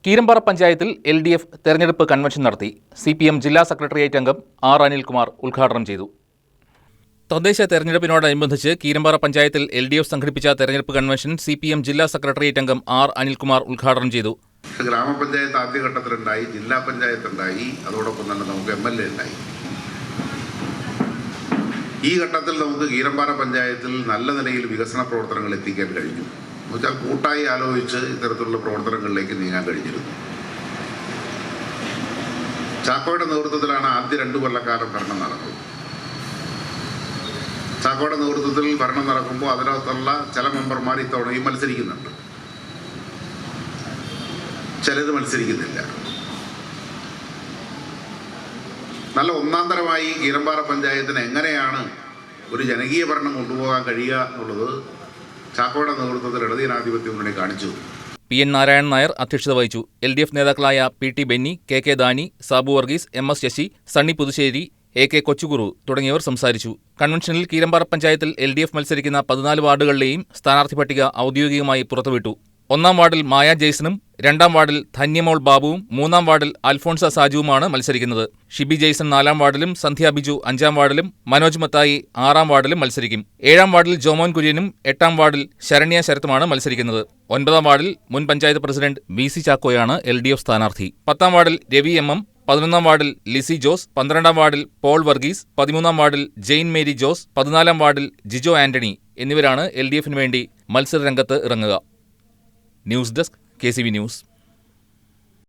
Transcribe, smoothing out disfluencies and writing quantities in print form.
കീരമ്പാറ പഞ്ചായത്തിൽ LDF തെരഞ്ഞെടുപ്പ് convention നടത്തി. CPM ജില്ലാ സെക്രട്ടേറിയറ്റ് അംഗം R. അനിൽകുമാർ ഉദ്ഘാടനം ചെയ്തു. തദ്ദേശ തെരഞ്ഞെടുപ്പിനോടനുബന്ധിച്ച് കീരമ്പാറ പഞ്ചായത്തിൽ LDF സംഘടിപ്പിച്ച തെരഞ്ഞെടുപ്പ് കൺവെൻഷൻ CPM ജില്ലാ സെക്രട്ടേറിയറ്റ് അംഗം R. അനിൽകുമാർ ഉദ്ഘാടനം ചെയ്തു. ഗ്രാമപഞ്ചായത്ത് ആദ്യഘട്ടത്തിലുണ്ടായി, ജില്ലാ പഞ്ചായത്ത് ഉണ്ടായി, അതോടൊപ്പം തന്നെ നമുക്ക് MLA ഉണ്ടായി. ഈ ഘട്ടത്തിൽ നമുക്ക് കീരമ്പാറ പഞ്ചായത്തിൽ നല്ല നിലയിൽ വികസന പ്രവർത്തനങ്ങൾ എത്തിക്കാൻ കഴിഞ്ഞു. എന്നുവെച്ചാൽ കൂട്ടായി ആലോചിച്ച് ഇത്തരത്തിലുള്ള പ്രവർത്തനങ്ങളിലേക്ക് നീങ്ങാൻ കഴിഞ്ഞിരുന്നു. ചാക്കോയുടെ നേതൃത്വത്തിലാണ് ആദ്യ 2 കൊല്ലക്കാലം ഭരണം നടക്കുന്നത്. ചാക്കോയുടെ നേതൃത്വത്തിൽ ഭരണം നടക്കുമ്പോൾ അതിനകത്തുള്ള ചില മെമ്പർമാർ ഇത്തവണയും മത്സരിക്കുന്നുണ്ട്, ചിലത് മത്സരിക്കുന്നില്ല. നല്ല ഒന്നാന്തരമായി കീരമ്പാറ പഞ്ചായത്തിന് എങ്ങനെയാണ് ഒരു ജനകീയ ഭരണം കൊണ്ടുപോകാൻ കഴിയുക എന്നുള്ളത് ചാക്കോയുടെ നേതൃത്വത്തിൽ ഇടതുജനാധിപത്യ മുന്നണി കാണിച്ചു. PN നാരായണൻ നായർ അധ്യക്ഷത വഹിച്ചു. LDF നേതാക്കളായ PT Benny, KK Dani, Sabu Varghese, MS Sasi, Sunny Puthussery, AK Kochukuru തുടങ്ങിയവർ സംസാരിച്ചു. കൺവെൻഷനിൽ കീരമ്പാറ പഞ്ചായത്തിൽ LDF മത്സരിക്കുന്ന 14 വാർഡുകളിലെയും സ്ഥാനാർത്ഥി പട്ടിക ഔദ്യോഗികമായി പുറത്തുവിട്ടു. 1-ാം വാർഡിൽ മായ ജെയ്സണും 2-ാം വാർഡിൽ ധന്യമോൾ ബാബുവും 3-ാം വാർഡിൽ അൽഫോൺസ സാജുവുമാണ് മത്സരിക്കുന്നത്. ഷിബി ജെയ്സൺ 4-ാം വാർഡിലും സന്ധ്യ ബിജു 5-ാം വാർഡിലും മനോജ് മത്തായി 6-ാം വാർഡിലും മത്സരിക്കും. 7-ാം വാർഡിൽ ജോമോൻ കുര്യനും 8-ാം വാർഡിൽ ശരണ്യ ശരത്തുമാണ് മത്സരിക്കുന്നത്. 9-ാം വാർഡിൽ മുൻ പഞ്ചായത്ത് പ്രസിഡന്റ് VC ചാക്കോയാണ് LDF സ്ഥാനാർത്ഥി. 10-ാം വാർഡിൽ രവി MM, 11-ാം വാർഡിൽ ലിസി ജോസ്, 12-ാം വാർഡിൽ പോൾ വർഗീസ്, 13-ാം വാർഡിൽ ജെയിൻ മേരി ജോസ്, 14-ാം വാർഡിൽ ജിജോ ആന്റണി എന്നിവരാണ് LDFന് വേണ്ടി മത്സരരംഗത്ത് ഇറങ്ങുക. News desk KCV news.